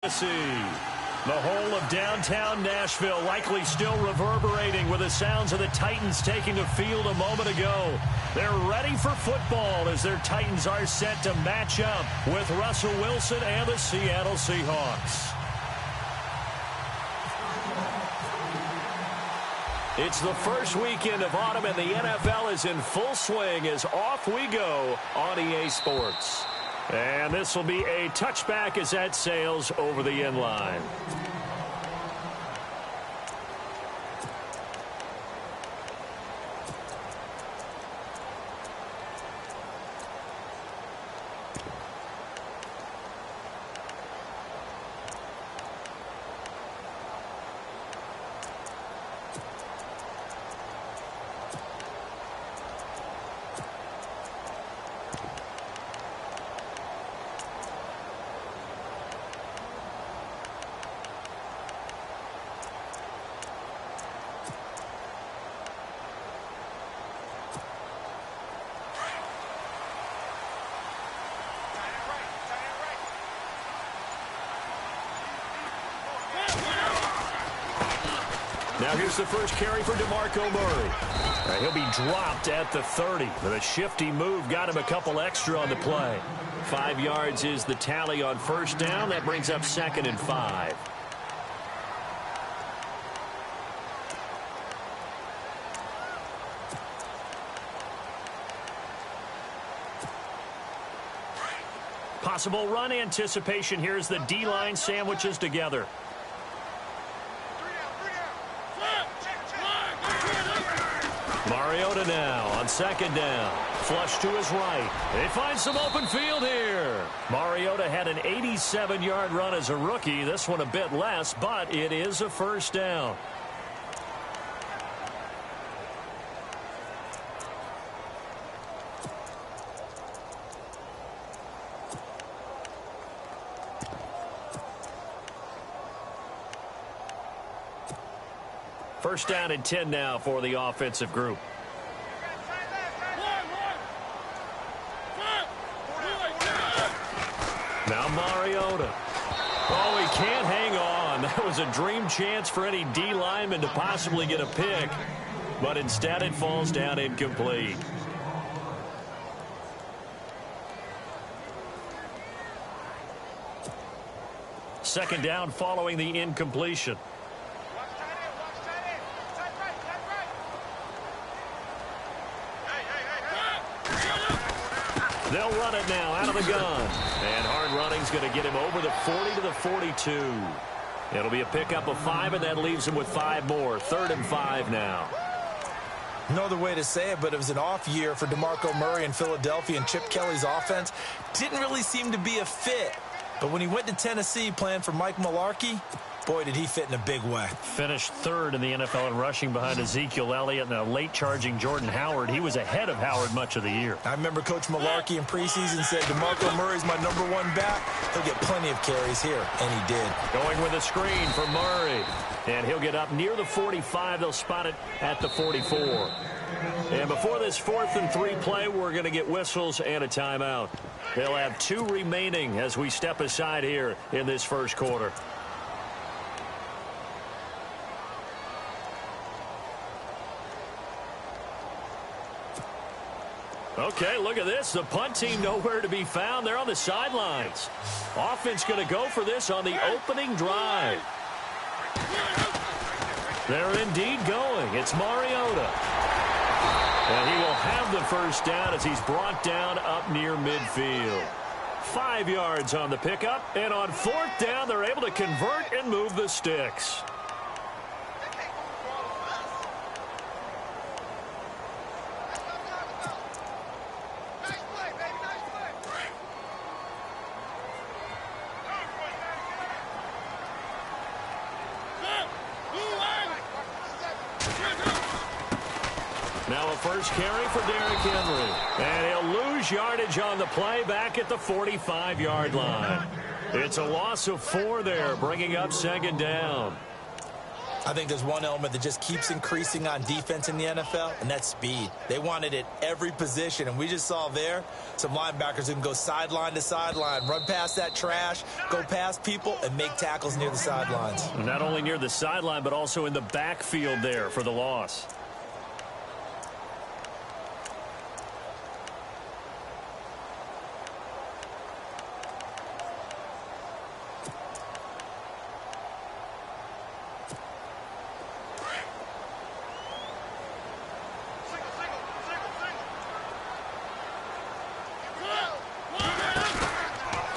The whole of downtown Nashville likely still reverberating with the sounds of the Titans taking the field a moment ago. They're ready for football as their Titans are set to match up with Russell Wilson and the Seattle Seahawks. It's the first weekend of autumn and the NFL is in full swing as off we go on EA Sports. And this will be a touchback as that sails over the end line. Now here's the first carry for DeMarco Murray. He'll be dropped at the 30. But a shifty move got him a couple extra on the play. 5 yards is the tally on first down. That brings up 2nd and 5. Possible run anticipation here as the D-line sandwiches together. Mariota now on 2nd down. Flush to his right. They find some open field here. Mariota had an 87-yard run as a rookie. This one a bit less, but it is a first down. First down and 10 now for the offensive group. Now Mariota. Oh, he can't hang on. That was a dream chance for any D lineman to possibly get a pick. But instead it falls down incomplete. Second down following the incompletion. They'll run it now out of the gun. And hard running's going to get him over the 40 to the 42. It'll be a pickup of 5, and that leaves him with 5 more. 3rd and 5 now. No other way to say it, but it was an off year for DeMarco Murray in Philadelphia, and Chip Kelly's offense didn't really seem to be a fit. But when he went to Tennessee playing for Mike Mularkey, boy, did he fit in a big way. Finished 3rd in the NFL in rushing behind Ezekiel Elliott and a late-charging Jordan Howard. He was ahead of Howard much of the year. I remember Coach Mularkey in preseason said, DeMarco Murray's my #1 back. He'll get plenty of carries here, and he did. Going with a screen for Murray. And he'll get up near the 45. They'll spot it at the 44. And before this 4th and 3 play, we're going to get whistles and a timeout. They'll have 2 remaining as we step aside here in this first quarter. Okay, look at this. The punt team nowhere to be found. They're on the sidelines. Offense going to go for this on the opening drive. They're indeed going. It's Mariota. And he will have the first down as he's brought down up near midfield. 5 yards on the pickup. And on 4th down, they're able to convert and move the sticks. Now a first carry for Derrick Henry. And he'll lose yardage on the play back at the 45-yard line. It's a loss of 4 there, bringing up 2nd down. I think there's one element that just keeps increasing on defense in the NFL, and that's speed. They want it at every position, and we just saw there some linebackers who can go sideline to sideline, run past that trash, go past people, and make tackles near the sidelines. Not only near the sideline, but also in the backfield there for the loss.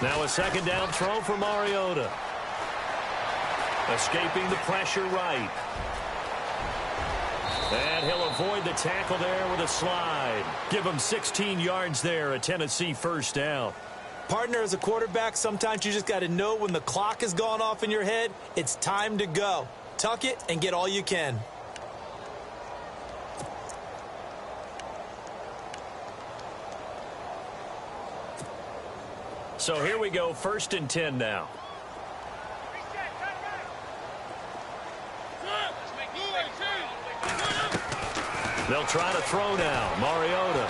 Now a second down throw for Mariota. Escaping the pressure right. And he'll avoid the tackle there with a slide. Give him 16 yards there, a Tennessee first down. Partner, as a quarterback, sometimes you just got to know when the clock has gone off in your head, it's time to go. Tuck it and get all you can. So here we go, 1st and 10 now. They'll try to throw now. Mariota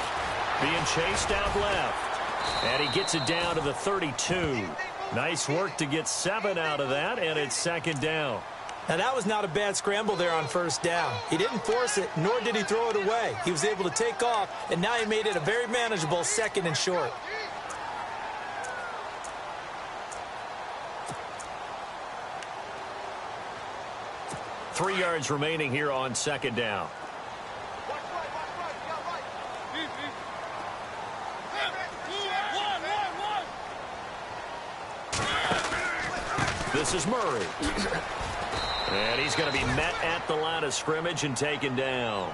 being chased out left. And he gets it down to the 32. Nice work to get 7 out of that, and it's 2nd down. Now, that was not a bad scramble there on 1st down. He didn't force it, nor did he throw it away. He was able to take off, and now he made it a very manageable 2nd and short. Three yards remaining here on 2nd down. This is Murray. And he's going to be met at the line of scrimmage and taken down.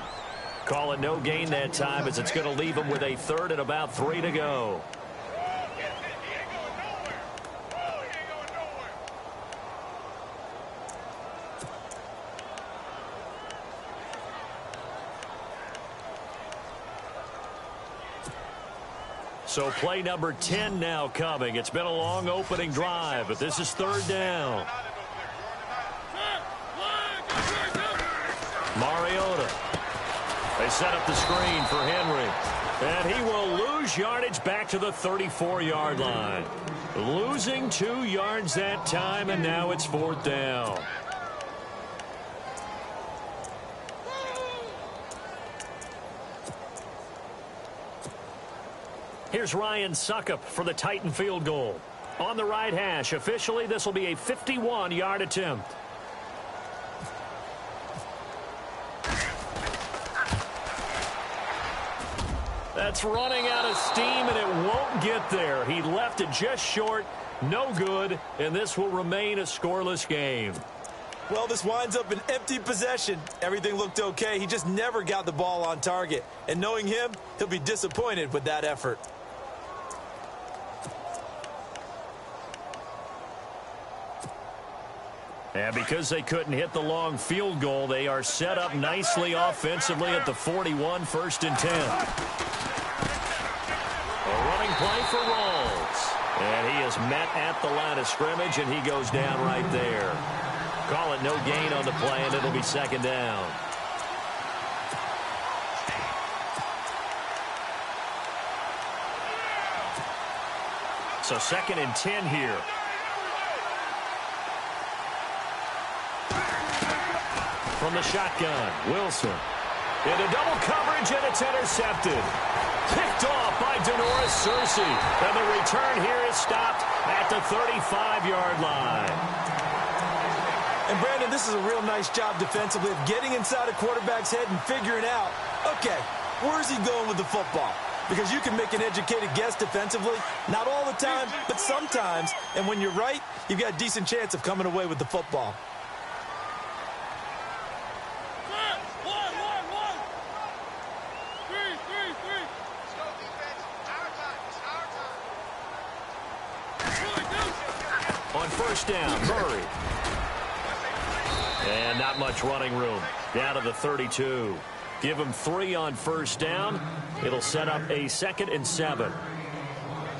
Call it no gain that time, as it's going to leave him with a 3rd and about 3 to go. So play number 10 now coming. It's been a long opening drive, but this is 3rd down. Mariota. They set up the screen for Henry. And he will lose yardage back to the 34-yard line. Losing 2 yards that time, and now it's 4th down. Here's Ryan Suckup for the Titan field goal. On the right hash, officially, this will be a 51-yard attempt. That's running out of steam, and it won't get there. He left it just short, no good, and this will remain a scoreless game. Well, this winds up an empty possession. Everything looked okay. He just never got the ball on target. And knowing him, he'll be disappointed with that effort. And because they couldn't hit the long field goal, they are set up nicely offensively at the 41, 1st and 10. A running play for Rawls. And he is met at the line of scrimmage, and he goes down right there. Call it no gain on the play, and it'll be 2nd down. So 2nd and 10 here. From the shotgun, Wilson. Into double coverage, and it's intercepted. Picked off by Denoris Searcy. And the return here is stopped at the 35-yard line. And, Brandon, this is a real nice job defensively of getting inside a quarterback's head and figuring out, okay, where's he going with the football? Because you can make an educated guess defensively, not all the time, but sometimes. And when you're right, you've got a decent chance of coming away with the football. On 1st down, Murray. And not much running room. Down to the 32. Give him 3 on 1st down. It'll set up a 2nd and 7.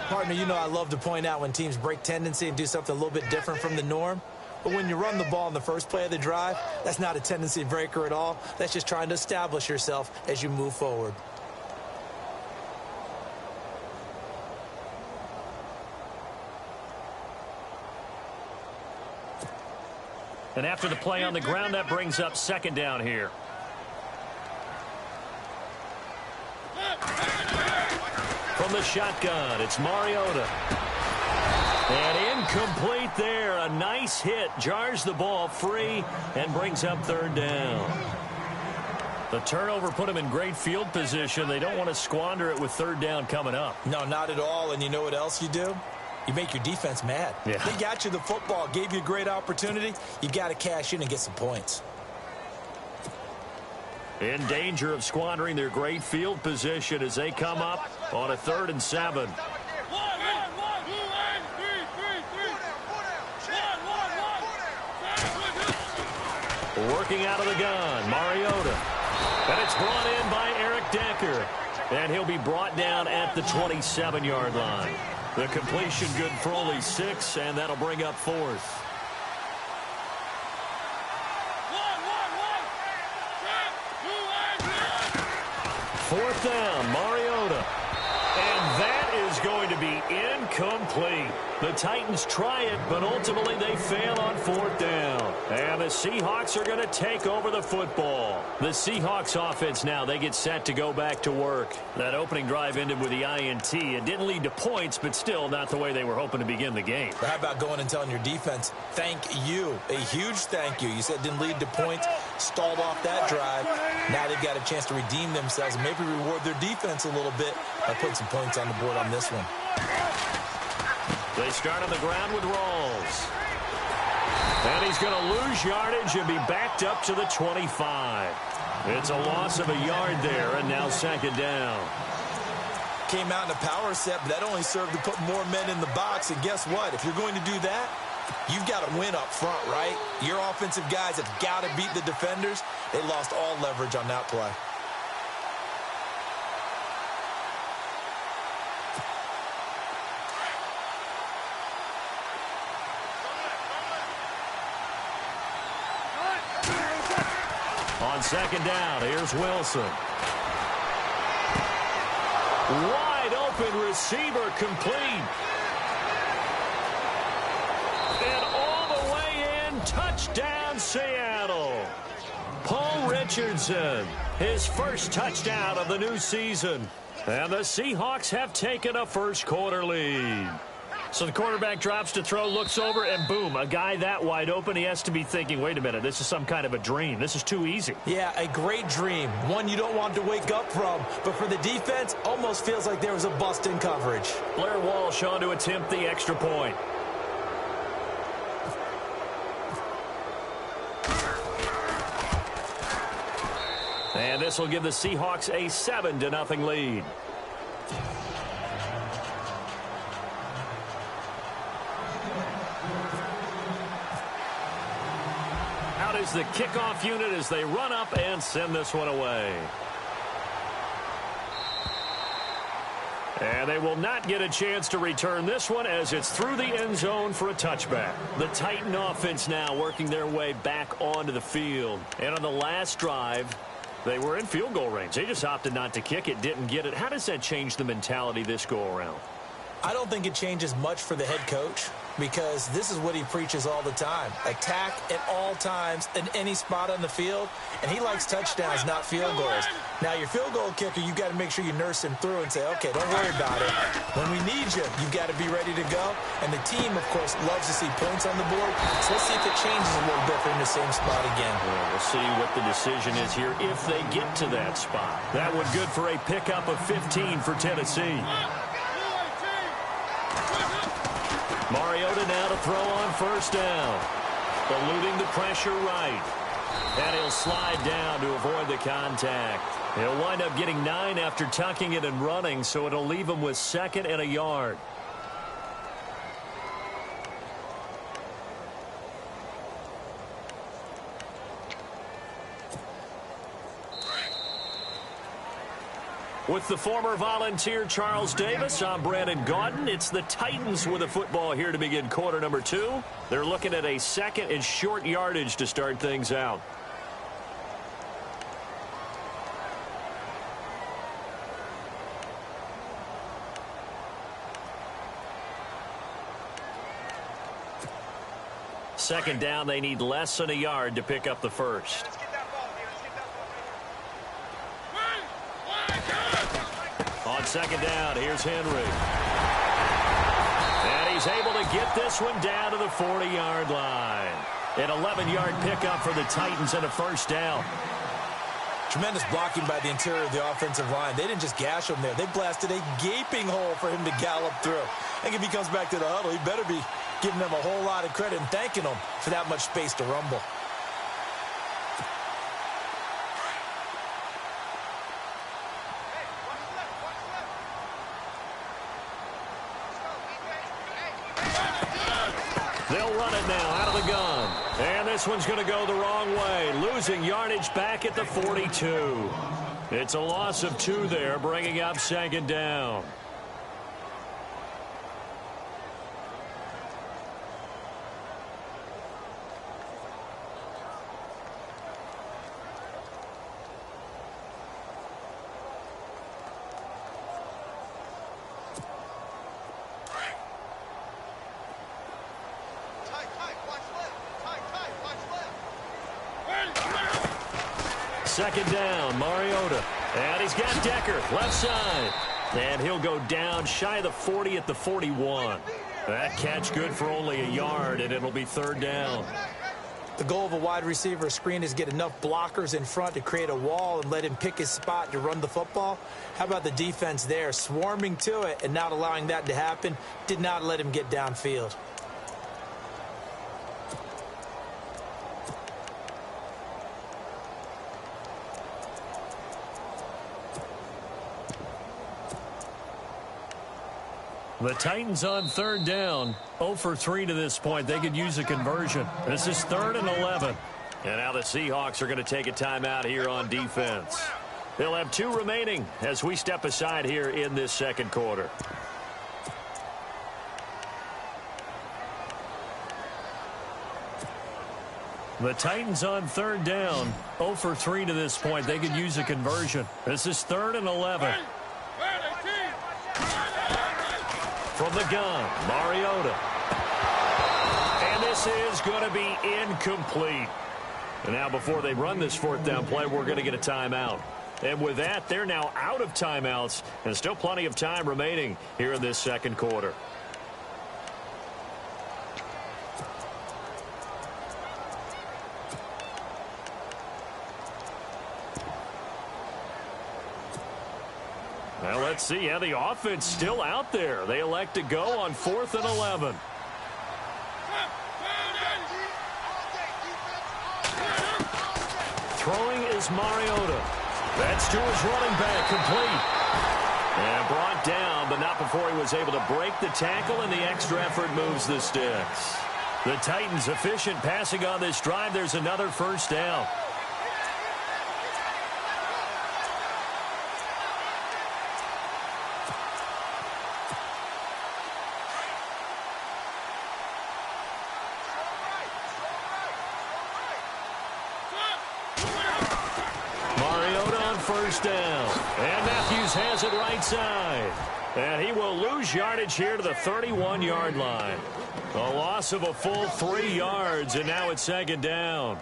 Partner, you know I love to point out when teams break tendency and do something a little bit different from the norm. But when you run the ball in the first play of the drive, that's not a tendency breaker at all. That's just trying to establish yourself as you move forward. And after the play on the ground, that brings up second down here. From the shotgun, it's Mariota. And incomplete there. A nice hit. Jars the ball free and brings up third down. The turnover put them in great field position. They don't want to squander it with third down coming up. No, not at all. And you know what else you do? You make your defense mad. Yeah. They got you the football, gave you a great opportunity. You got to cash in and get some points. In danger of squandering their great field position as they come up on a 3rd and 7. Working out of the gun, Mariota. And it's brought in by Eric Decker. And he'll be brought down at the 27-yard line. The completion good for only 6, and that'll bring up 4th. Fourth down, Mariota. And that is going to be incomplete. The Titans try it, but ultimately they fail on 4th down. And the Seahawks are going to take over the football. The Seahawks offense now, they get set to go back to work. That opening drive ended with the INT. It didn't lead to points, but still not the way they were hoping to begin the game. How about going and telling your defense, thank you, a huge thank you. You said it didn't lead to points, stalled off that drive. Now they've got a chance to redeem themselves and maybe reward their defense a little bit by putting some points on the board on this one. They start on the ground with Rawls. And he's going to lose yardage and be backed up to the 25. It's a loss of a yard there, and now second down. Came out in a power set, but that only served to put more men in the box. And guess what? If you're going to do that, you've got to win up front, right? Your offensive guys have got to beat the defenders. They lost all leverage on that play. On second down, here's Wilson. Wide open receiver complete. And all the way in, touchdown Seattle. Paul Richardson, his first touchdown of the new season. And the Seahawks have taken a first quarter lead. So the quarterback drops to throw, looks over, and boom, a guy that wide open, he has to be thinking, wait a minute, this is some kind of a dream. This is too easy. Yeah, a great dream. One you don't want to wake up from. But for the defense, almost feels like there was a bust in coverage. Blair Walsh on to attempt the extra point. And this will give the Seahawks a 7-0 lead. Out is the kickoff unit as they run up and send this one away. And they will not get a chance to return this one as it's through the end zone for a touchback. The Titan offense now working their way back onto the field. And on the last drive, they were in field goal range. They just opted not to kick it, didn't get it. How does that change the mentality this go around? I don't think it changes much for the head coach because this is what he preaches all the time. Attack at all times in any spot on the field, and he likes touchdowns, not field goals. Now, your field goal kicker, you've got to make sure you nurse him through and say, okay, don't worry about it. When we need you, you've got to be ready to go. And the team, of course, loves to see points on the board. So let's see if it changes a little bit in the same spot again. Well, we'll see what the decision is here if they get to that spot. That one good for a pickup of 15 for Tennessee. Mariota now to throw on first down. Eluding the pressure right. And he'll slide down to avoid the contact. He'll wind up getting 9 after tucking it and running, so it'll leave him with 2nd and a yard. With the former Volunteer Charles Davis, I'm Brandon Gaudin. It's the Titans with the football here to begin quarter number 2. They're looking at a second and short yardage to start things out. Second down, they need less than a yard to pick up the first. On second down, here's Henry. And he's able to get this one down to the 40-yard line. An 11-yard pickup for the Titans and a first down. Tremendous blocking by the interior of the offensive line. They didn't just gash him there. They blasted a gaping hole for him to gallop through. I think if he comes back to the huddle, he better be giving them a whole lot of credit and thanking them for that much space to rumble. They'll run it now out of the gun. And this one's going to go the wrong way. Losing yardage back at the 42. It's a loss of 2 there, bringing up second down. Second down, Mariota. And he's got Decker, left side. And he'll go down shy of the 40 at the 41. That catch good for only a yard, and it'll be third down. The goal of a wide receiver screen is get enough blockers in front to create a wall and let him pick his spot to run the football. How about the defense there, swarming to it and not allowing that to happen? Did not let him get downfield. The Titans on third down, 0 for 3 to this point. They could use a conversion. This is 3rd and 11. And now the Seahawks are going to take a timeout here on defense. They'll have 2 remaining as we step aside here in this second quarter. The Titans on third down, 0 for 3 to this point. They could use a conversion. This is 3rd and 11. From the gun, Mariota. And this is going to be incomplete. And now before they run this 4th down play, we're going to get a timeout. And with that, they're now out of timeouts and still plenty of time remaining here in this second quarter. Well, let's see. Yeah, the offense still out there. They elect to go on 4th and 11. Throwing is Mariota. That's to his running back, complete. And brought down, but not before he was able to break the tackle, and the extra effort moves the sticks. The Titans efficient passing on this drive. There's another first down. First down. And Matthews has it right side. And he will lose yardage here to the 31-yard line. A loss of a full 3 yards, and now it's second down.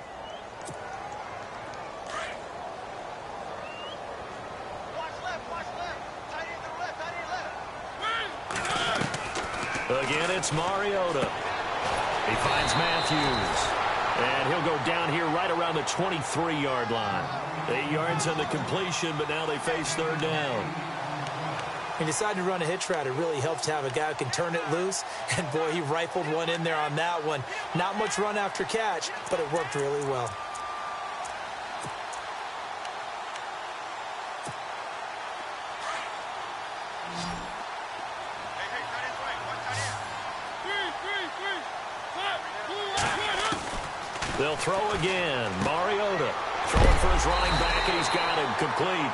Again, it's Mariota. He finds Matthews. And he'll go down here right around the 23-yard line. 8 yards on the completion, but now they face third down. He decided to run a hitch route. It really helps to have a guy who can turn it loose. And, boy, he rifled one in there on that one. Not much run after catch, but it worked really well. They'll throw again. Mariota throwing for his running back, and he's got him complete.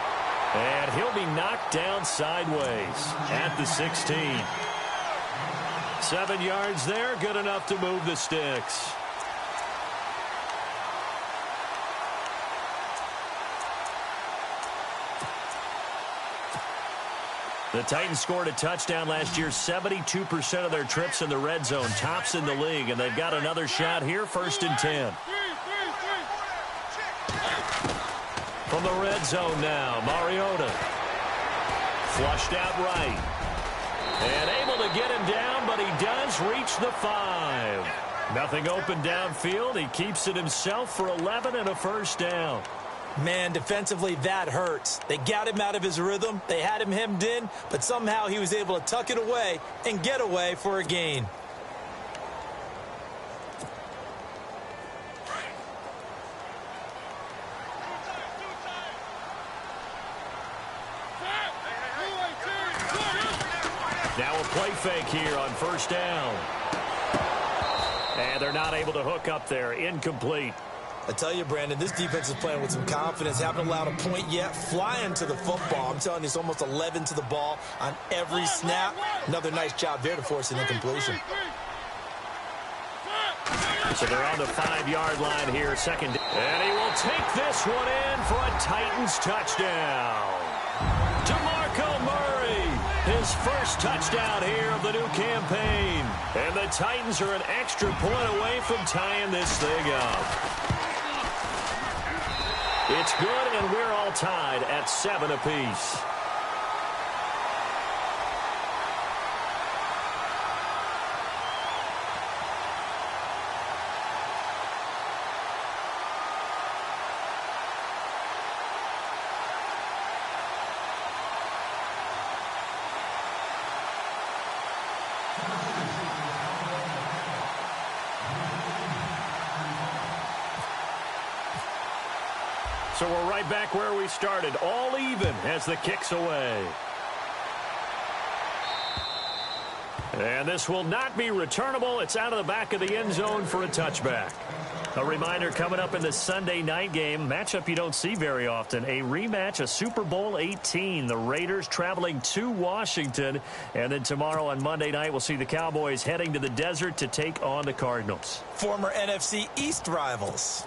And he'll be knocked down sideways at the 16. 7 yards there, good enough to move the sticks. The Titans scored a touchdown last year, 72% of their trips in the red zone, tops in the league, and they've got another shot here, 1st and 10. From the red zone now, Mariota. Flushed out right. And able to get him down, but he does reach the 5. Nothing open downfield. He keeps it himself for 11 and a first down. Man, defensively, that hurts. They got him out of his rhythm. They had him hemmed in, but somehow he was able to tuck it away and get away for a gain. Now a play fake here on first down. And they're not able to hook up there. Incomplete. I tell you, Brandon, this defense is playing with some confidence. Haven't allowed a point yet. Flying to the football. I'm telling you, it's almost 11 to the ball on every snap. Another nice job there to force an incompletion. So they're on the 5-yard line here, second. And he will take this one in for a Titans touchdown. DeMarco Murray, his first touchdown here of the new campaign. And the Titans are an extra point away from tying this thing up. It's good, and we're all tied at 7 apiece. So we're right back where we started, all even as the kick's away. And this will not be returnable. It's out of the back of the end zone for a touchback. A reminder coming up in the Sunday night game, matchup you don't see very often, a rematch of Super Bowl 18. The Raiders traveling to Washington. And then tomorrow on Monday night, we'll see the Cowboys heading to the desert to take on the Cardinals. Former NFC East rivals.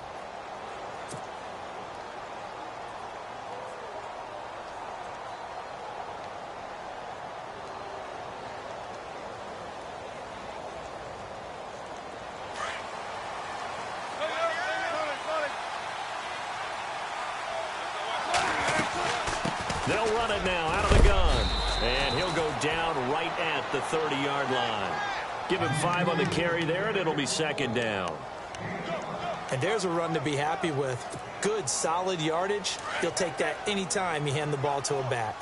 They'll run it now out of the gun. And he'll go down right at the 30-yard line. Give him 5 on the carry there, and it'll be second down. And there's a run to be happy with. Good, solid yardage. He'll take that anytime you hand the ball to a back.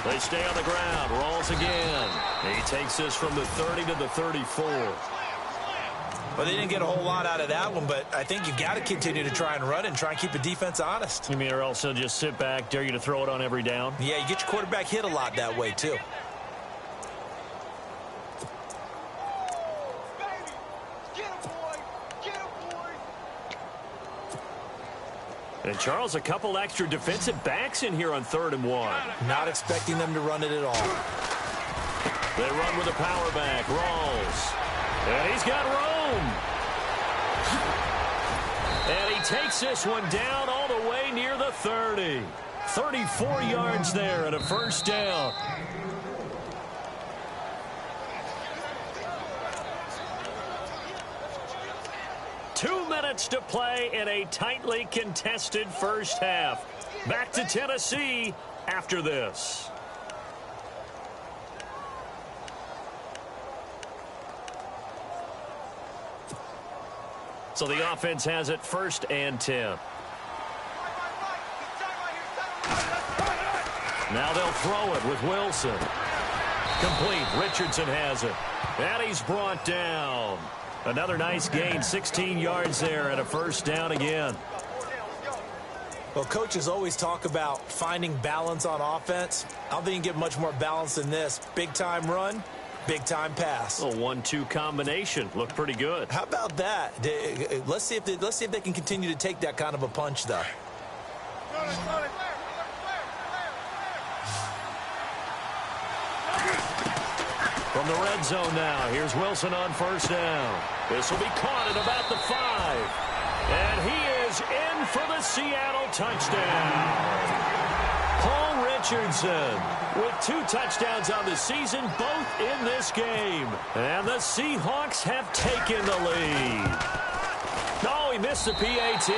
They stay on the ground. Rolls again. He takes this from the 30 to the 34. Well, they didn't get a whole lot out of that one, but I think you've got to continue to try and run and try and keep the defense honest. You mean, or else they'll just sit back, dare you to throw it on every down? Yeah, you get your quarterback hit a lot that way, too. And, Charles, a couple extra defensive backs in here on 3rd and 1. Not expecting them to run it at all. They run with a power back. Rawls. And he's got room. And he takes this one down all the way near the 30. 34 yards there and a first down. Two minutes to play in a tightly contested first half. Back to Tennessee after this. So the offense has it 1st and 10. Now they'll throw it with Wilson. Complete. Richardson has it. And he's brought down. Another nice gain, 16 yards there and a first down again. Well, coaches always talk about finding balance on offense. I don't think you can get much more balance than this. Big-time run, Big-time pass. A 1-2 combination. Looked pretty good. How about that? Let's see if they can continue to take that kind of a punch, though. From the red zone now, here's Wilson on first down. This will be caught at about the 5. And he is in for the Seattle touchdown. Paul Richardson with 2 touchdowns on the season, both in this game. And the Seahawks have taken the lead. No, he missed the PAT.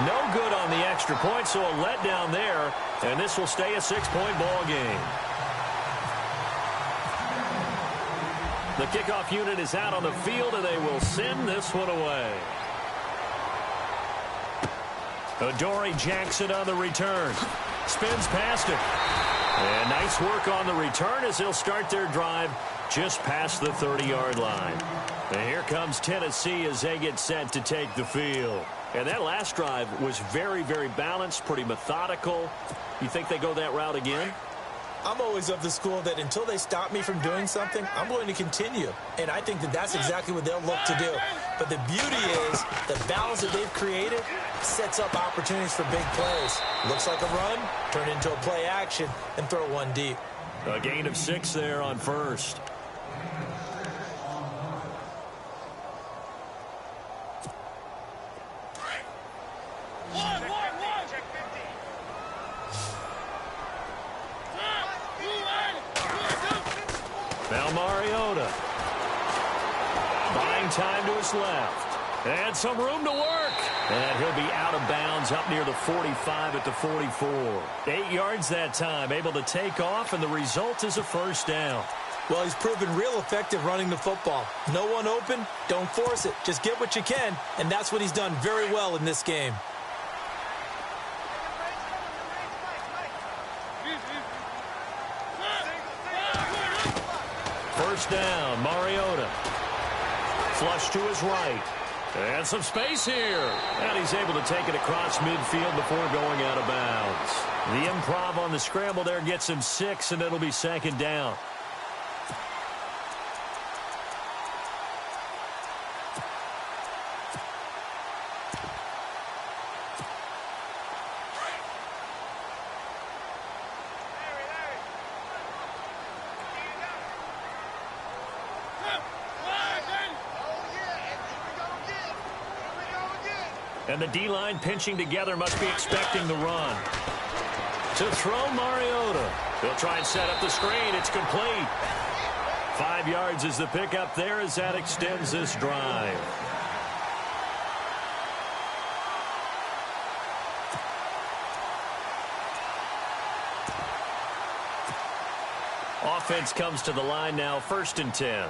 No good on the extra point, so a letdown there. And this will stay a 6-point ball game. The kickoff unit is out on the field, and they will send this one away. Adoree Jackson on the return. Spins past it. And nice work on the return as they'll start their drive just past the 30-yard line. And here comes Tennessee as they get set to take the field. And that last drive was very, very balanced, pretty methodical. You think they go that route again? I'm always of the school that until they stop me from doing something, I'm going to continue. And I think that that's exactly what they'll look to do. But the beauty is the balance that they've created sets up opportunities for big plays. Looks like a run, turn into a play action, and throw one deep. A gain of 6 there on first. Now Mariota. Buying time to his left. And some room to work. And he'll be out of bounds up near the 45 at the 44. 8 yards that time, able to take off, and the result is a first down. Well, he's proven real effective running the football. No one open, don't force it. Just get what you can, and that's what he's done very well in this game. First down, Mariota. Flush to his right. And some space here. And he's able to take it across midfield before going out of bounds. The improv on the scramble there gets him 6, and it'll be second down. And the D-line pinching together must be expecting the run. To throw Mariota. They'll try and set up the screen. It's complete. 5 yards is the pickup there as that extends this drive. Offense comes to the line now, 1st and 10.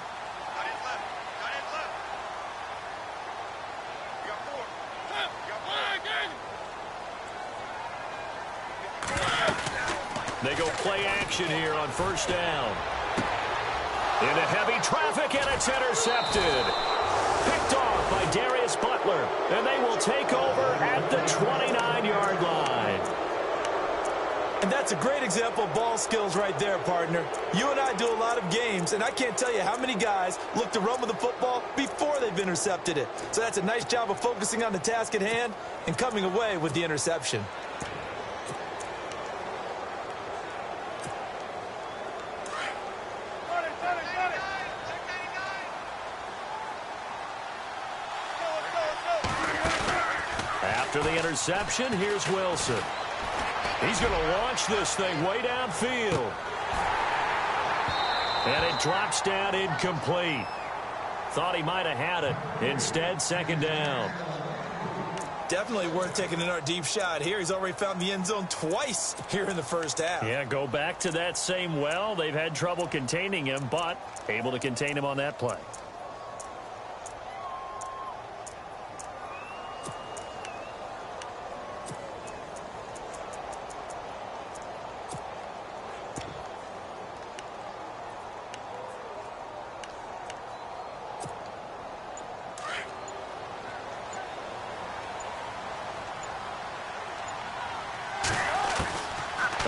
They go play action here on first down. Into heavy traffic, and it's intercepted. Picked off by Darius Butler, and they will take over at the 29-yard line. And that's a great example of ball skills right there, partner. You and I do a lot of games, and I can't tell you how many guys look to run with the football before they've intercepted it. So that's a nice job of focusing on the task at hand and coming away with the interception. After the interception, here's Wilson. He's going to launch this thing way downfield. And it drops down incomplete. Thought he might have had it. Instead, second down. Definitely worth taking another deep shot here. He's already found the end zone twice here in the first half. Yeah, go back to that same well. They've had trouble containing him, but able to contain him on that play.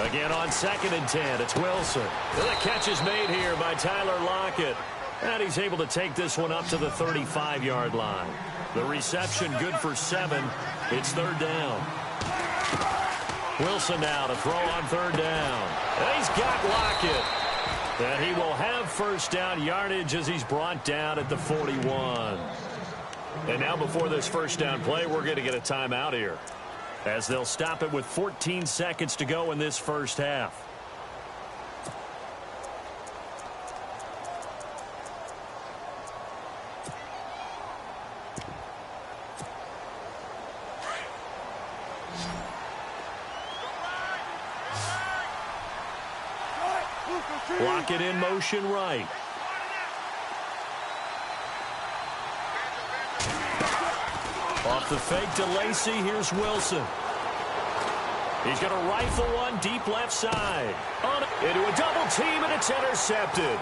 Again on 2nd and 10, it's Wilson. And the catch is made here by Tyler Lockett. And he's able to take this one up to the 35-yard line. The reception good for 7. It's 3rd down. Wilson now to throw on 3rd down. And he's got Lockett. And he will have 1st down yardage as he's brought down at the 41. And now before this 1st down play, we're going to get a timeout here, as they'll stop it with 14 seconds to go in this 1st half. Lock it in motion right. Off the fake to Lacey, here's Wilson. He's going to rifle one deep left side. Into a double team, and it's intercepted.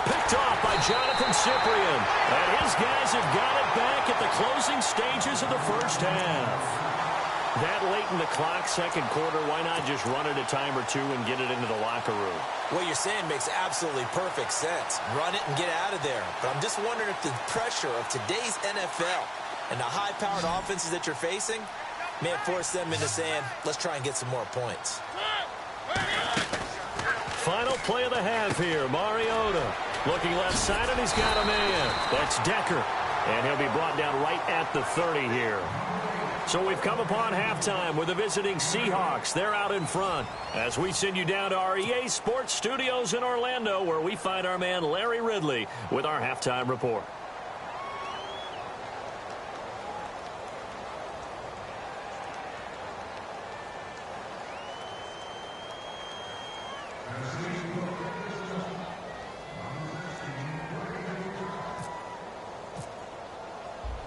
Picked off by Jonathan Cyprien. And his guys have got it back at the closing stages of the 1st half. That late in the clock, 2nd quarter, why not just run it a time or 2 and get it into the locker room? What you're saying makes absolutely perfect sense. Run it and get out of there. But I'm just wondering if the pressure of today's NFL and the high-powered offenses that you're facing may have forced them into saying, let's try and get some more points. Final play of the half here. Mariota looking left side, and he's got a man. That's Decker. And he'll be brought down right at the 30 here. So we've come upon halftime with the visiting Seahawks. They're out in front as we send you down to our EA Sports Studios in Orlando, where we find our man Larry Ridley with our halftime report.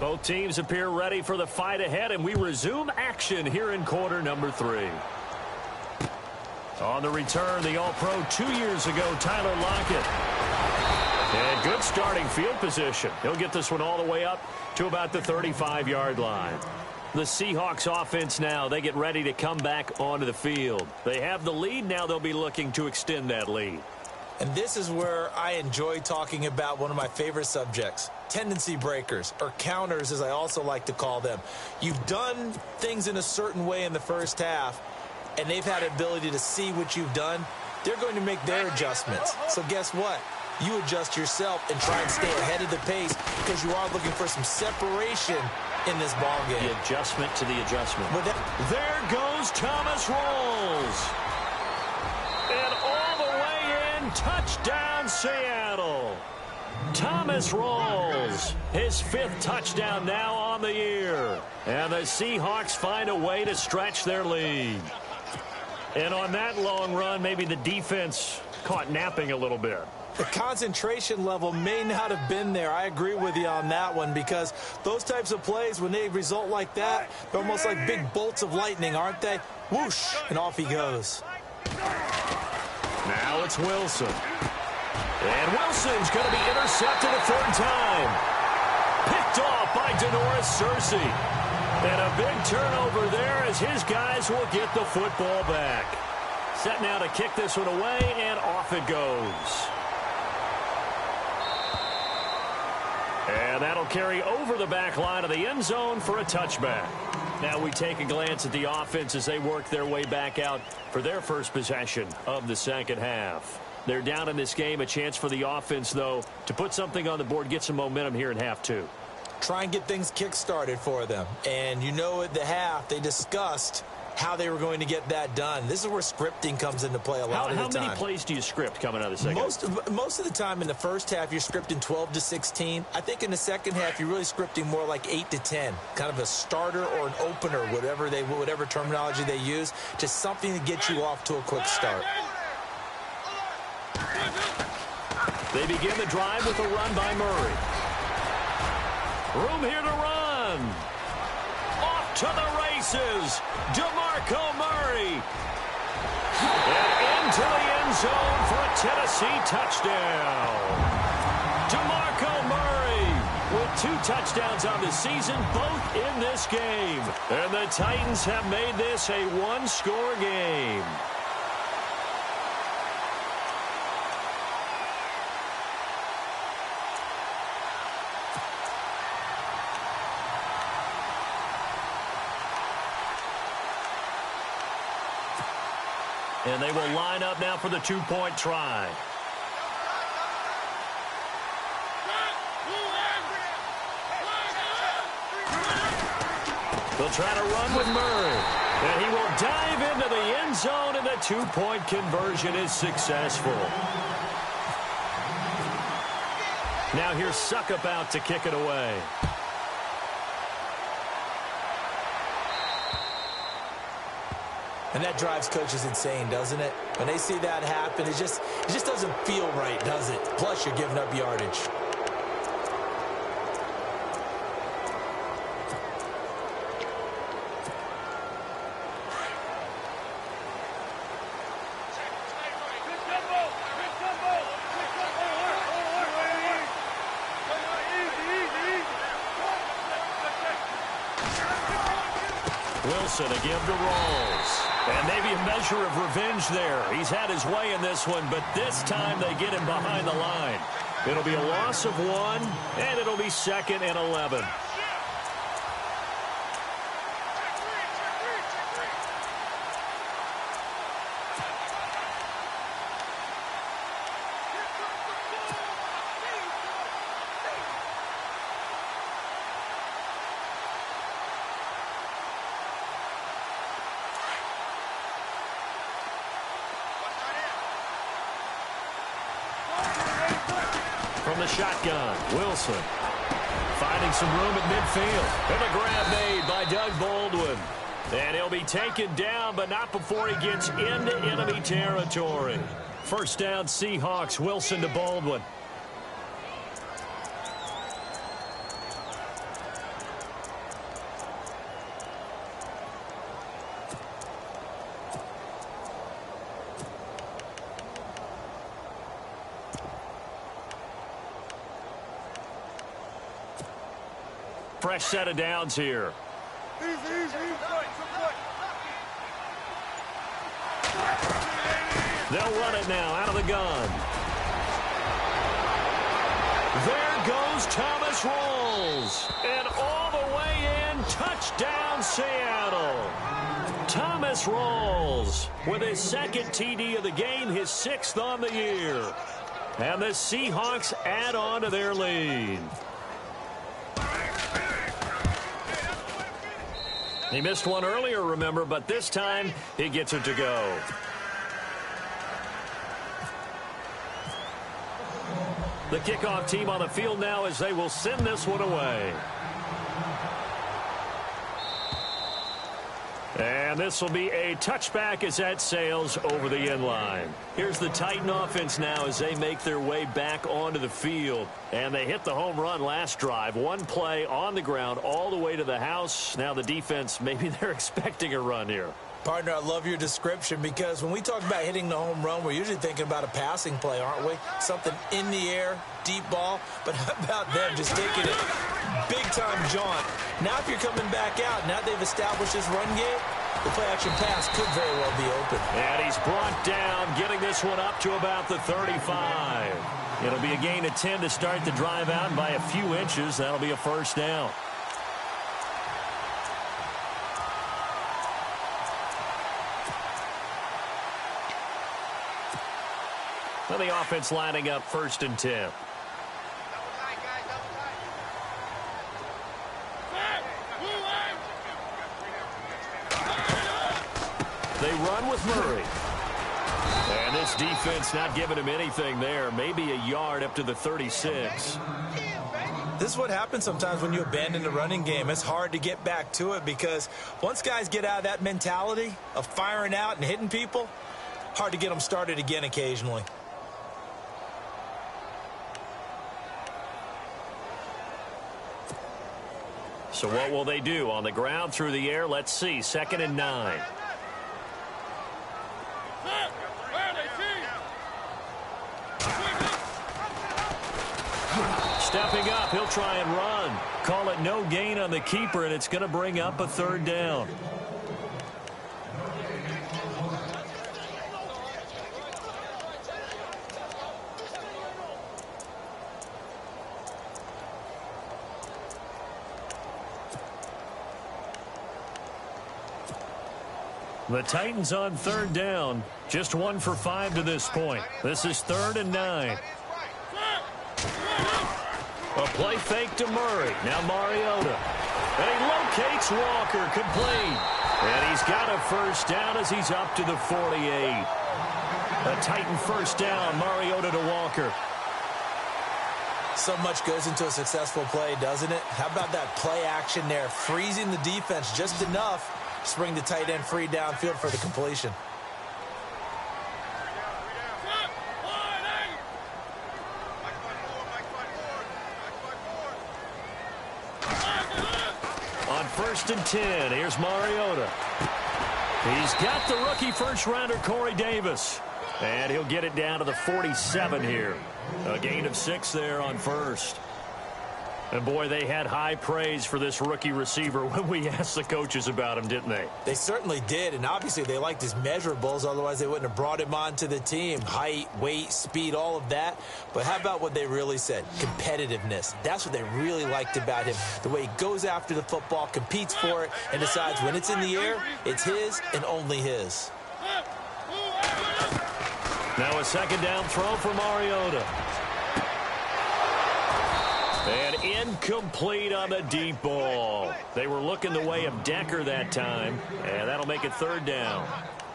Both teams appear ready for the fight ahead, and we resume action here in quarter number 3. On the return, the All-Pro 2 years ago, Tyler Lockett. And good starting field position. He'll get this one all the way up to about the 35-yard line. The Seahawks offense now, they get ready to come back onto the field. They have the lead. Now they'll be looking to extend that lead. And this is where I enjoy talking about one of my favorite subjects, tendency breakers, or counters as I also like to call them. You've done things in a certain way in the 1st half, and they've had the ability to see what you've done. They're going to make their adjustments. So guess what? You adjust yourself and try and stay ahead of the pace, because you are looking for some separation in this ball game. The adjustment to the adjustment. There goes Thomas Rawls. And all the way in, touchdown Seattle. Thomas Rawls, his 5th touchdown now on the year. And the Seahawks find a way to stretch their lead. And on that long run, maybe the defense caught napping a little bit. The concentration level may not have been there. I agree with you on that one, because those types of plays, when they result like that, they're almost like big bolts of lightning, aren't they? Whoosh, and off he goes. Now it's Wilson. And Wilson's going to be intercepted a 3rd time. Picked off by Denoris Searcy. And a big turnover there as his guys will get the football back. Set now to kick this one away, and off it goes. And that'll carry over the back line of the end zone for a touchback. Now we take a glance at the offense as they work their way back out for their first possession of the 2nd half. They're down in this game. A chance for the offense, though, to put something on the board, get some momentum here in half 2. Try and get things kick-started for them. And you know, at the half, they discussed how they were going to get that done. This is where scripting comes into play a lot of the time. How many plays do you script coming out of the 2nd half? Most of the time in the 1st half, you're scripting 12 to 16. I think in the 2nd half, you're really scripting more like 8 to 10. Kind of a starter or an opener, whatever terminology they use. Just something to get you off to a quick start. They begin the drive with a run by Murray. Room here to run. Off to the races. DeMarco Murray. And into the end zone for a Tennessee touchdown. DeMarco Murray with 2 touchdowns on the season, both in this game. And the Titans have made this a 1-score game. And they will line up now for the two-point try. They'll try to run with Murray. And he will dive into the end zone, and the two-point conversion is successful. Now here's Suckup out to kick it away. And that drives coaches insane, doesn't it? When they see that happen, it just doesn't feel right, does it? Plus, you're giving up yardage. Wilson again to Rawls. And maybe a measure of revenge there. He's had his way in this one, but this time they get him behind the line. It'll be a loss of 1, and it'll be 2nd and 11. From the shotgun, Wilson finding some room at midfield. And the grab made by Doug Baldwin. And he'll be taken down, but not before he gets into enemy territory. First down, Seahawks. Wilson to Baldwin. Fresh set of downs here. They'll run it now out of the gun. There goes Thomas Rawls. And all the way in, touchdown Seattle. Thomas Rawls with his 2nd TD of the game, his 6th on the year. And the Seahawks add on to their lead. He missed one earlier, remember, but this time he gets it to go. The kickoff team on the field now as they will send this one away. And this will be a touchback as that sails over the end line. Here's the Titan offense now as they make their way back onto the field. And they hit the home run last drive. One play on the ground all the way to the house. Now the defense, maybe they're expecting a run here. Partner, I love your description because when we talk about hitting the home run, we're usually thinking about a passing play, aren't we? Something in the air, deep ball. But how about them just taking it big-time jaunt? Now if you're coming back out, now they've established this run game, the play-action pass could very well be open. And he's brought down, getting this one up to about the 35. It'll be a gain of 10 to start the drive out, and by a few inches, that'll be a first down. Well, the offense lining up 1st and 10. They run with Murray. And this defense not giving him anything there. Maybe a yard up to the 36. This is what happens sometimes when you abandon the running game. It's hard to get back to it because once guys get out of that mentality of firing out and hitting people, hard to get them started again occasionally. So what will they do? On the ground, through the air, let's see. 2nd and 9. Stepping up, he'll try and run. Call it no gain on the keeper, and it's going to bring up a 3rd down. The Titans on third down. Just 1 for 5 to this point. This is 3rd and 9. A play fake to Murray. Now Mariota. And he locates Walker, complete. And he's got a first down as he's up to the 48. A Titan first down, Mariota to Walker. So much goes into a successful play, doesn't it? How about that play action there? Freezing the defense just enough to bring the tight end free downfield for the completion. On 1st and 10, here's Mariota. He's got the rookie first-rounder Corey Davis. And he'll get it down to the 47 here. A gain of 6 there on 1st. And, boy, they had high praise for this rookie receiver when we asked the coaches about him, didn't they? They certainly did, and obviously they liked his measurables. Otherwise, they wouldn't have brought him onto the team. Height, weight, speed, all of that. But how about what they really said? Competitiveness. That's what they really liked about him. The way he goes after the football, competes for it, and decides when it's in the air, it's his and only his. Now a second down throw for Mariota. And incomplete on the deep ball. They were looking the way of Decker that time, and that'll make it 3rd down.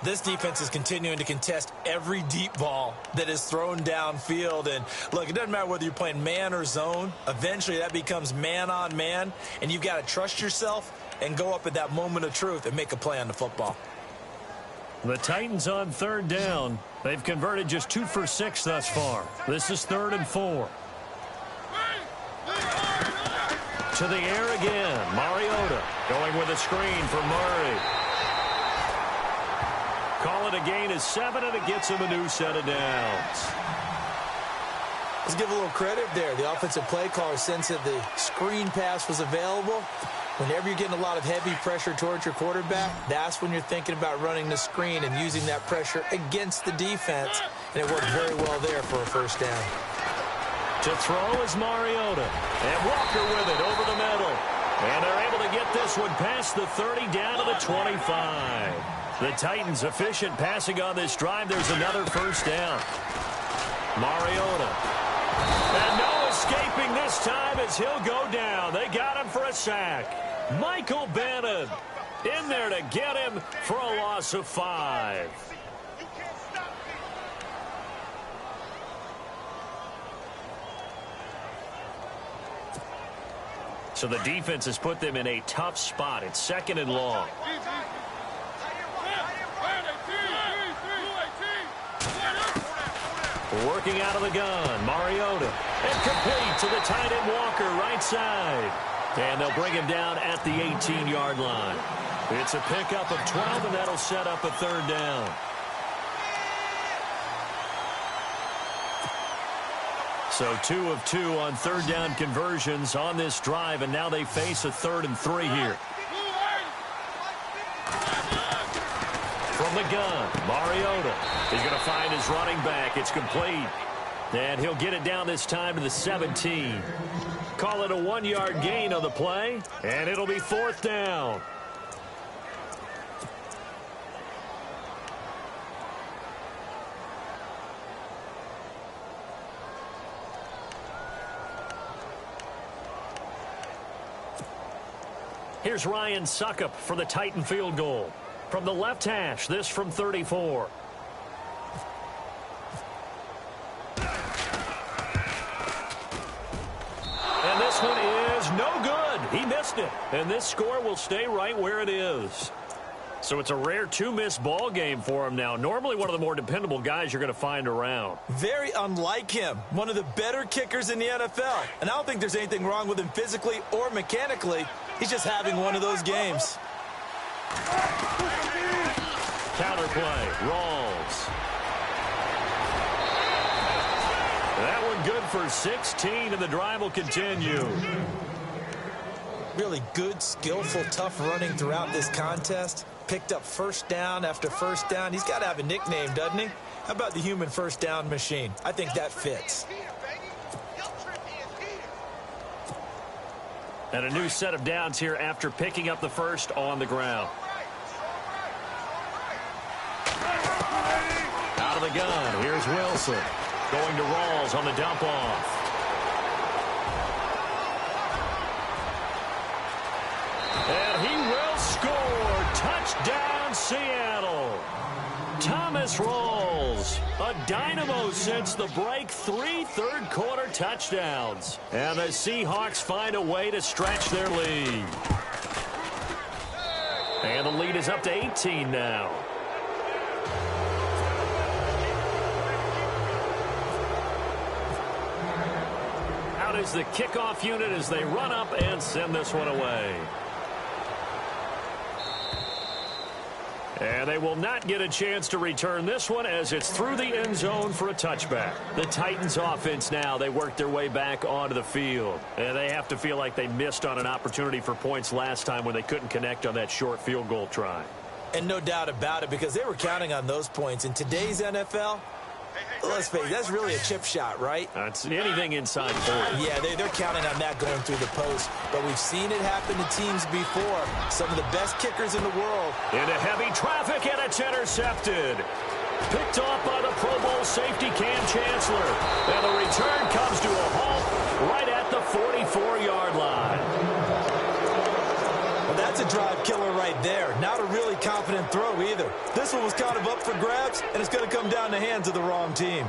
This defense is continuing to contest every deep ball that is thrown downfield. And, look, it doesn't matter whether you're playing man or zone. Eventually that becomes man-on-man, and you've got to trust yourself and go up at that moment of truth and make a play on the football. The Titans on 3rd down. They've converted just 2 for 6 thus far. This is 3rd and 4. To the air again. Mariota going with a screen for Murray. Call it a gain of 7, and it gets him a new set of downs. Let's give a little credit there. The offensive play caller sensed that the screen pass was available. Whenever you're getting a lot of heavy pressure towards your quarterback, that's when you're thinking about running the screen and using that pressure against the defense. And it worked very well there for a first down. To throw is Mariota. And Walker with it over the middle. And they're able to get this one past the 30 down to the 25. The Titans efficient passing on this drive. There's another first down. Mariota. And no escaping this time as he'll go down. They got him for a sack. Michael Bannon in there to get him for a loss of 5. So the defense has put them in a tough spot. It's 2nd and long. Working out of the gun, Mariota. And complete to the tight end Walker, right side. And they'll bring him down at the 18-yard line. It's a pickup of 12, and that'll set up a 3rd down. So 2 of 2 on 3rd down conversions on this drive, and now they face a 3rd and 3 here. From the gun, Mariota. He's going to find his running back. It's complete. And he'll get it down this time to the 17. Call it a 1-yard gain on the play, and it'll be 4th down. Here's Ryan Suckup for the Titan field goal. From the left hash, this from 34. And this one is no good. He missed it. And this score will stay right where it is. So it's a rare 2-miss ball game for him now. Normally one of the more dependable guys you're going to find around. Very unlike him. One of the better kickers in the NFL. And I don't think there's anything wrong with him physically or mechanically. He's just having one of those games. Counterplay, Rawls. That one good for 16, and the drive will continue. Really good, skillful, tough running throughout this contest. Picked up first down after first down. He's got to have a nickname, doesn't he? How about the human first down machine? I think that fits. And a new set of downs here after picking up the first on the ground. the gun, here's Wilson. Going to Rawls on the dump off. And he will score. Touchdown, Seattle. Thomas Rawls, a dynamo since the break. 3 third-quarter touchdowns. And the Seahawks find a way to stretch their lead. And the lead is up to 18 now. Out is the kickoff unit as they run up and send this one away. And they will not get a chance to return this one as it's through the end zone for a touchback. The Titans offense now, they worked their way back onto the field. And they have to feel like they missed on an opportunity for points last time when they couldn't connect on that short field goal try. And no doubt about it, because they were counting on those points. In today's NFL, let's face it, that's really a chip shot, right? That's anything inside 40. Yeah, they're counting on that going through the post. But we've seen it happen to teams before. Some of the best kickers in the world. Into heavy traffic, and it's intercepted. Picked off by the Pro Bowl safety Cam Chancellor. And the return comes to a halt right at the 44-yard line. Well, that's a drive killer right there. Not a really confident throw either. This one was kind of up for grabs, and it's going to come down the hands of the wrong team.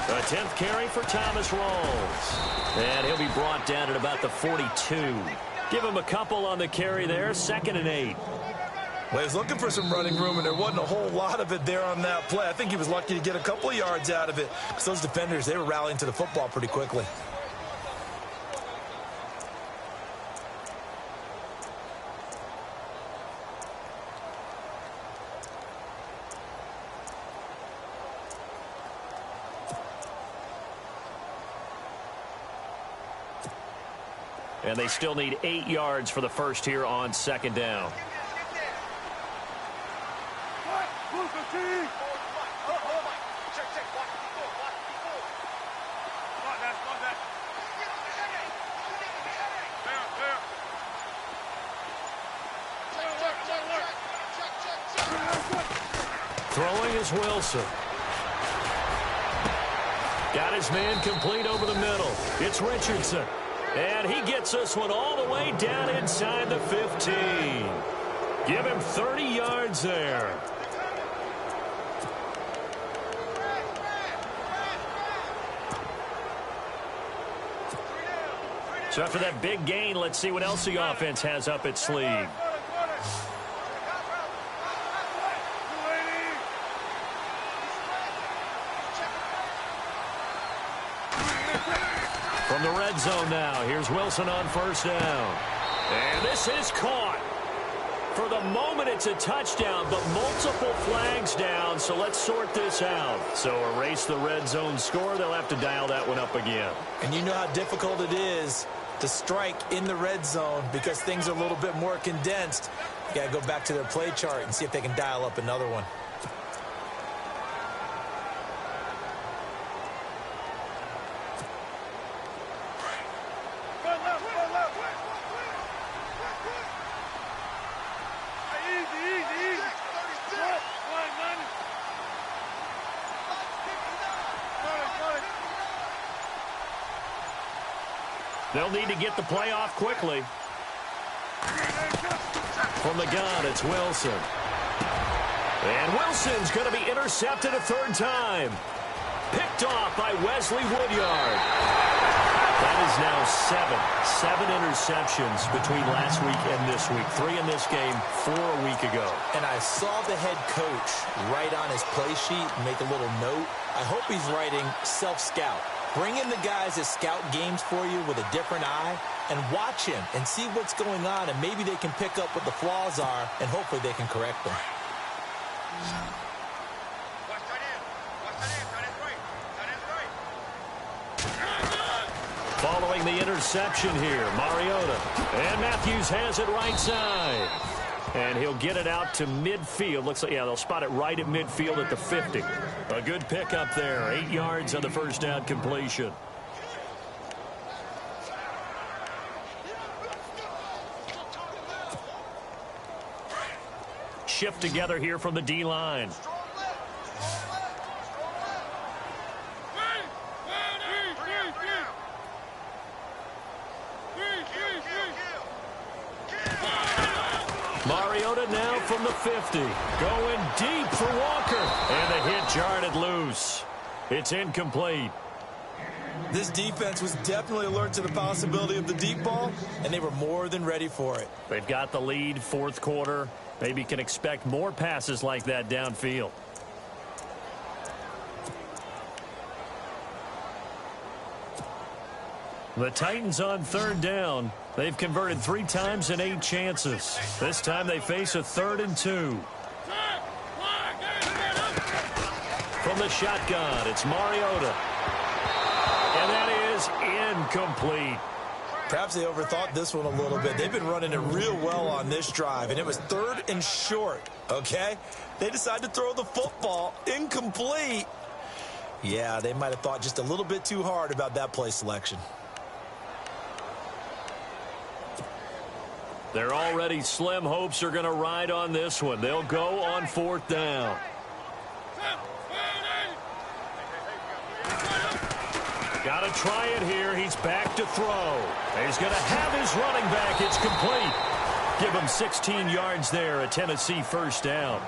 The 10th carry for Thomas Rawls. And he'll be brought down at about the 42. Give him a couple on the carry there. 2nd and 8. Well, he's looking for some running room, and there wasn't a whole lot of it there on that play. I think he was lucky to get a couple of yards out of it because those defenders, they were rallying to the football pretty quickly. And they still need 8 yards for the first here on 2nd down. Throwing is Wilson. Got his man complete over the middle. It's Richardson. And he gets this one all the way down inside the 15. Give him 30 yards there. So after that big gain, let's see what else the offense has up its sleeve. From the red zone now, here's Wilson on 1st down. And this is caught. For the moment, it's a touchdown, but multiple flags down, so let's sort this out. So erase the red zone score. They'll have to dial that one up again. And you know how difficult it is to strike in the red zone because things are a little bit more condensed. You got to go back to their play chart and see if they can dial up another one. They'll need to get the play off quickly. From the gun, it's Wilson. And Wilson's going to be intercepted a 3rd time. Picked off by Wesley Woodyard. That is now 7 interceptions between last week and this week. 3 in this game, 4 a week ago. And I saw the head coach write on his play sheet and make a little note. I hope he's writing self-scout. Bring in the guys that scout games for you with a different eye and watch him and see what's going on, and maybe they can pick up what the flaws are, and hopefully they can correct them. Following the interception here, Mariota. And Matthews has it right side. And he'll get it out to midfield. Looks like, yeah, they'll spot it right at midfield at the 50. A good pickup there. 8 yards on the 1st down completion. shift together here from the D-line. Mariota now from the 50. Going deep for Walker. And the hit jarred it loose. It's incomplete. This defense was definitely alert to the possibility of the deep ball, and they were more than ready for it. They've got the lead, fourth quarter. Maybe can expect more passes like that downfield. The Titans on third down. They've converted 3 times in 8 chances. This time they face a 3rd and 2. From the shotgun, it's Mariota. And that is incomplete. Perhaps they overthought this one a little bit. They've been running it real well on this drive, and it was 3rd and short, okay? They decided to throw the football incomplete. Yeah, they might have thought just a little bit too hard about that play selection. Their already slim hopes are going to ride on this one. They'll go on 4th down. Got to try it here. He's back to throw. He's going to have his running back. It's complete. Give him 16 yards there. A Tennessee first down.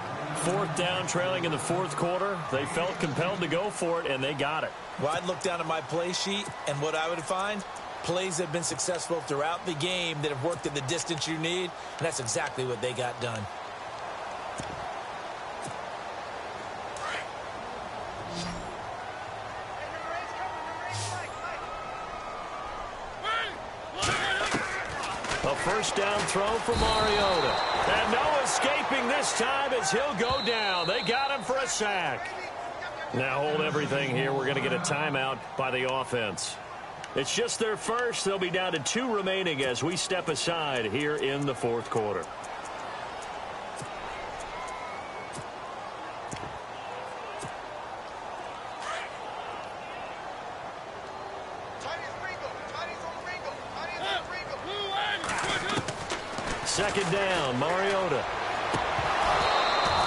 4th down, trailing in the 4th quarter. They felt compelled to go for it, and they got it. Well, I'd look down at my play sheet, and what I would find, plays that have been successful throughout the game that have worked in the distance you need, and that's exactly what they got done. A first down throw for Mariota. And no escaping this time as he'll go down. They got him for a sack. Now hold everything here. We're going to get a timeout by the offense. It's just their first. They'll be down to 2 remaining as we step aside here in the 4th quarter. Second down, Mariota.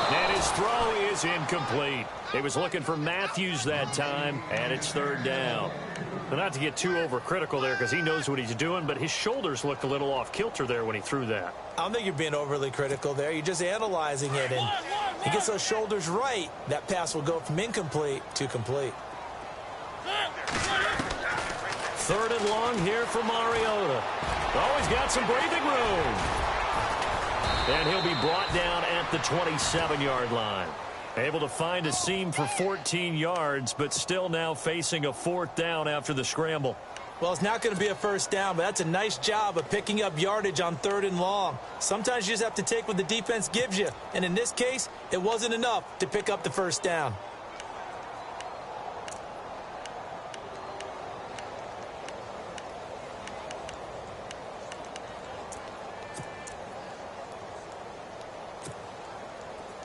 And his throw is incomplete. He was looking for Matthews that time, and it's 3rd down. But not to get too overcritical there because he knows what he's doing, but his shoulders looked a little off kilter there when he threw that. I don't think you're being overly critical there. You're just analyzing it, and he gets those shoulders right. That pass will go from incomplete to complete. 3rd and long here for Mariota. Oh, he's got some breathing room. And he'll be brought down at the 27-yard line. Able to find a seam for 14 yards, but still now facing a 4th down after the scramble. Well, it's not going to be a first down, but that's a nice job of picking up yardage on 3rd and long. Sometimes you just have to take what the defense gives you. And in this case, it wasn't enough to pick up the first down.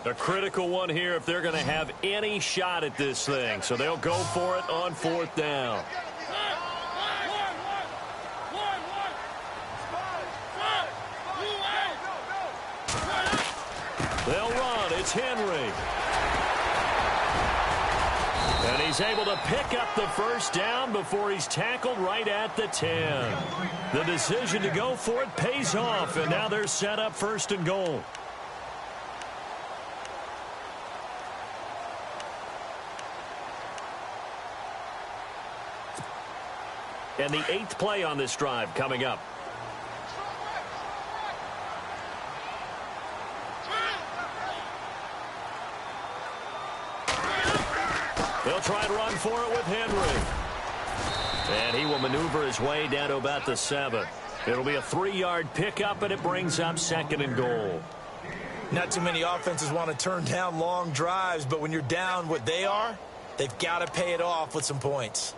A critical one here if they're going to have any shot at this thing. So they'll go for it on 4th down. They'll run. It's Henry. And he's able to pick up the first down before he's tackled right at the 10. The decision to go for it pays off, and now they're set up 1st and goal. And the 8th play on this drive coming up. They'll try to run for it with Henry. And he will maneuver his way down to about the 7. It'll be a 3-yard pickup, and it brings up 2nd and goal. Not too many offenses want to turn down long drives, but when you're down what they are, they've got to pay it off with some points.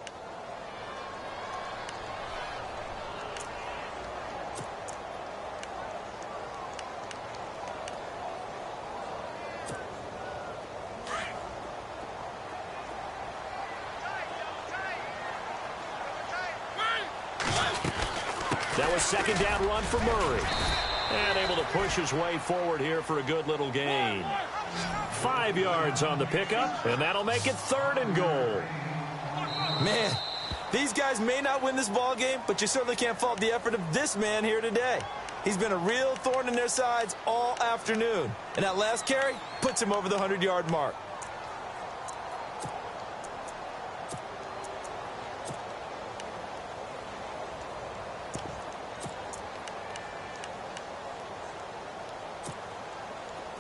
That was 2nd down run for Murray. And able to push his way forward here for a good little gain. 5 yards on the pickup, and that'll make it 3rd and goal. Man, these guys may not win this ball game, but you certainly can't fault the effort of this man here today. He's been a real thorn in their sides all afternoon. And that last carry puts him over the 100-yard mark.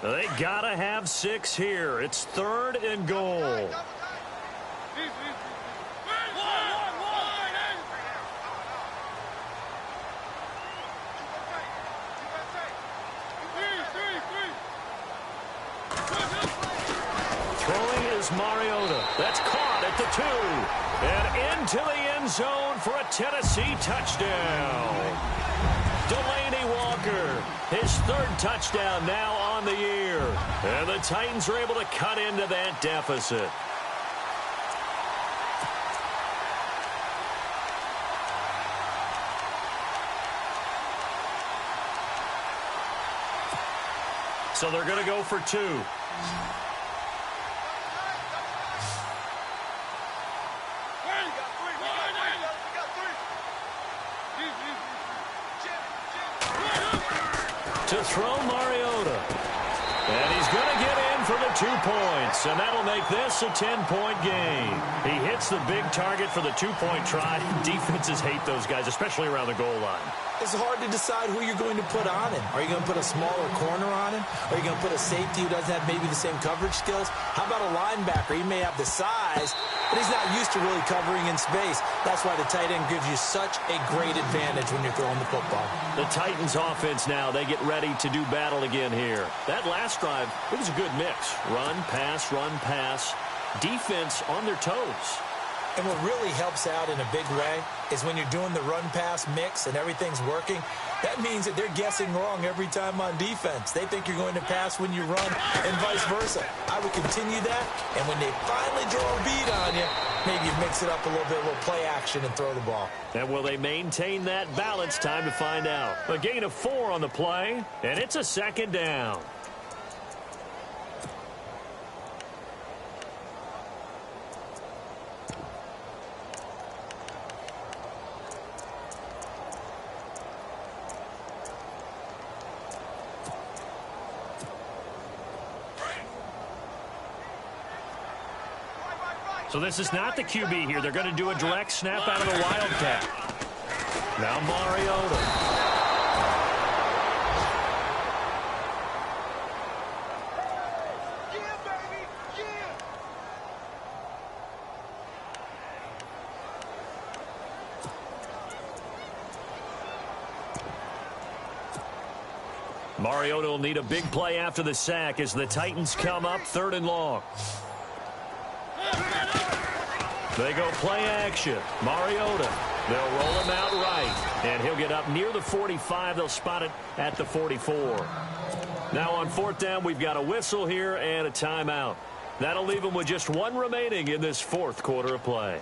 They gotta have 6 here. It's 3rd and goal. Throwing is Mariota. That's caught at the 2. And into the end zone for a Tennessee touchdown. Delaney Walker, his 3rd touchdown now on the year. And the Titans are able to cut into that deficit. So they're going to go for 2. To throw Mariota. And he's going to get in for the 2 points. And that'll make this a 10-point game. He hits the big target for the 2-point try. Defenses hate those guys, especially around the goal line. It's hard to decide who you're going to put on him. Are you going to put a smaller corner on him? Are you going to put a safety who doesn't have maybe the same coverage skills? How about a linebacker? He may have the size, but he's not used to really covering in space. That's why the tight end gives you such a great advantage when you're throwing the football. The Titans offense now, they get ready to do battle again here. That last drive, it was a good mix. Run, pass, defense on their toes. And what really helps out in a big way is when you're doing the run-pass mix and everything's working, that means that they're guessing wrong every time on defense. They think you're going to pass when you run and vice versa. I would continue that, and when they finally draw a bead on you, maybe you mix it up a little bit, a little play action and throw the ball. And will they maintain that balance? Time to find out. A gain of 4 on the play, and it's a 2nd down. So this is not the QB here. They're going to do a direct snap out of the Wildcat. Now Mariota. Mariota will need a big play after the sack as the Titans come up 3rd and long. They go play action. Mariota. They'll roll him out right. And he'll get up near the 45. They'll spot it at the 44. Now on 4th down, we've got a whistle here and a timeout. That'll leave them with just 1 remaining in this 4th quarter of play.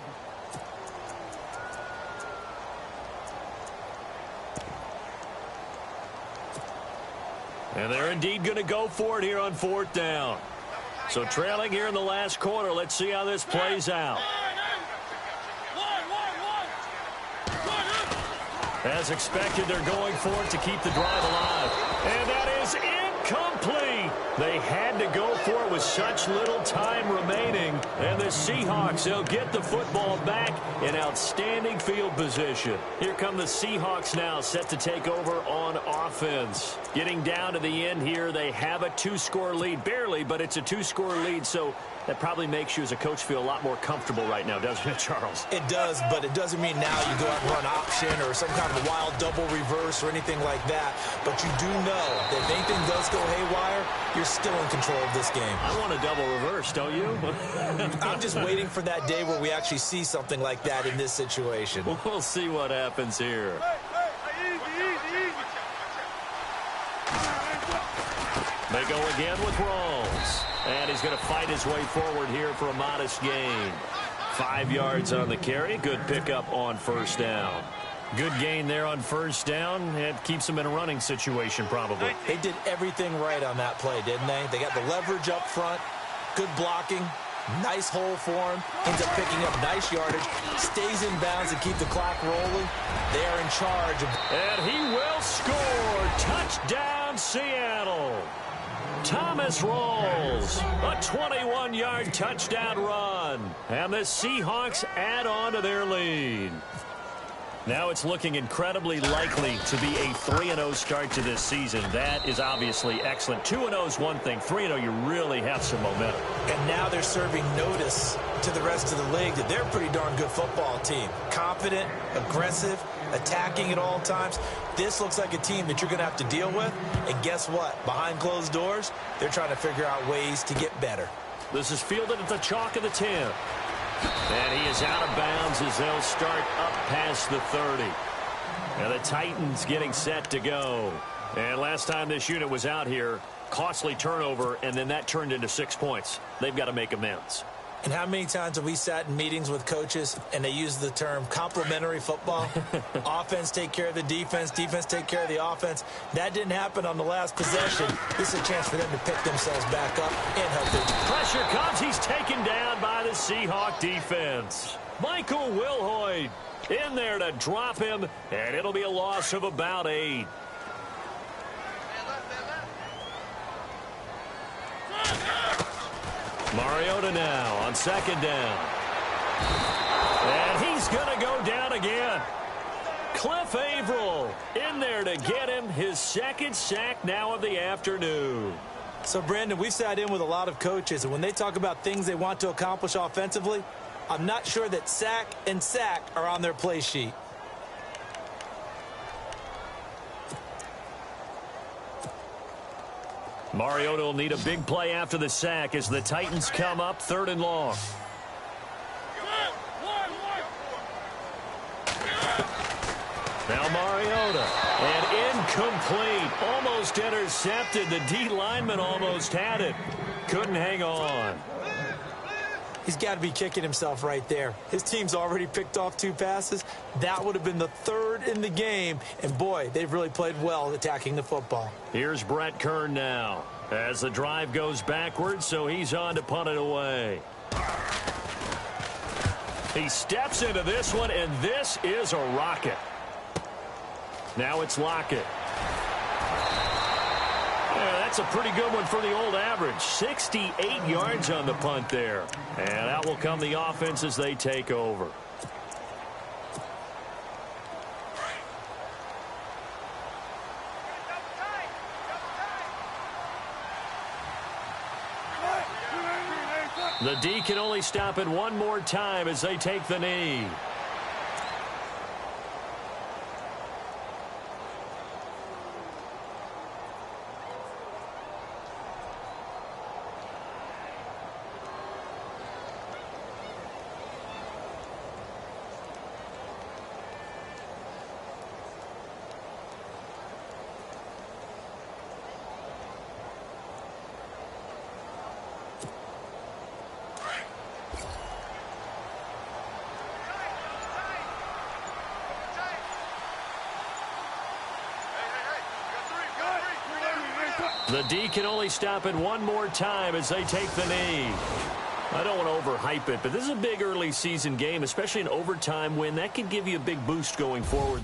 And they're indeed going to go for it here on 4th down. So trailing here in the last quarter. Let's see how this plays out. As expected, they're going for it to keep the drive alive. And that is incomplete. They had to go for it with such little time remaining. And the Seahawks, they'll get the football back in outstanding field position. Here come the Seahawks now, set to take over on offense. Getting down to the end here, they have a 2-score lead. Barely, but it's a 2-score lead, so that probably makes you as a coach feel a lot more comfortable right now, doesn't it, Charles? It does, but it doesn't mean now you go out and run option or some kind of a wild double reverse or anything like that. But you do know that if anything does go haywire, you're still in control of this game. I want a double reverse, don't you? I'm just waiting for that day where we actually see something like that in this situation. We'll see what happens here. They go again with Rawls. And he's going to fight his way forward here for a modest gain. 5 yards on the carry. Good pickup on 1st down. Good gain there on first down. It keeps them in a running situation probably. They did everything right on that play, didn't they? They got the leverage up front, good blocking, nice hole for him, ends up picking up nice yardage, stays in bounds to keep the clock rolling. They are in charge. And he will score. Touchdown, Seattle. Thomas rolls. A 21-yard touchdown run. And the Seahawks add on to their lead. Now it's looking incredibly likely to be a 3-0 start to this season. That is obviously excellent. 2-0 is one thing. 3-0, you really have some momentum. And now they're serving notice to the rest of the league that they're a pretty darn good football team. Confident, aggressive, attacking at all times. This looks like a team that you're going to have to deal with. And guess what? Behind closed doors, they're trying to figure out ways to get better. This is fielded at the chalk of the 10. And he is out of bounds as they'll start up past the 30. And the Titans getting set to go. And last time this unit was out here, costly turnover, and then that turned into 6 points. They've got to make amends. And how many times have we sat in meetings with coaches and they use the term complementary football? Offense take care of the defense, defense take care of the offense. That didn't happen on the last possession. This is a chance for them to pick themselves back up and help their team. Pressure comes. He's taken down by the Seahawk defense. Michael Wilhoit in there to drop him, and it'll be a loss of about 8. Mariota now on second down. And he's going to go down again. Cliff Averill in there to get him his second sack now of the afternoon. So, Brandon, we've sat in with a lot of coaches, and when they talk about things they want to accomplish offensively, I'm not sure that sack and sack are on their play sheet. Mariota will need a big play after the sack as the Titans come up 3rd and long. Now Mariota, and incomplete, almost intercepted. The D lineman almost had it. Couldn't hang on. He's got to be kicking himself right there. His team's already picked off 2 passes. That would have been the 3rd in the game. And, boy, they've really played well attacking the football. Here's Brett Kern now as the drive goes backwards, so he's on to punt it away. He steps into this one, and this is a rocket. Now it's Lockett. Yeah, that's a pretty good one for the old average. 68 yards on the punt there. And out will come the offense as they take over. The D can only stop it one more time as they take the knee. The D can only stop it one more time as they take the knee. I don't want to overhype it, but this is a big early season game, especially an overtime win. That could give you a big boost going forward.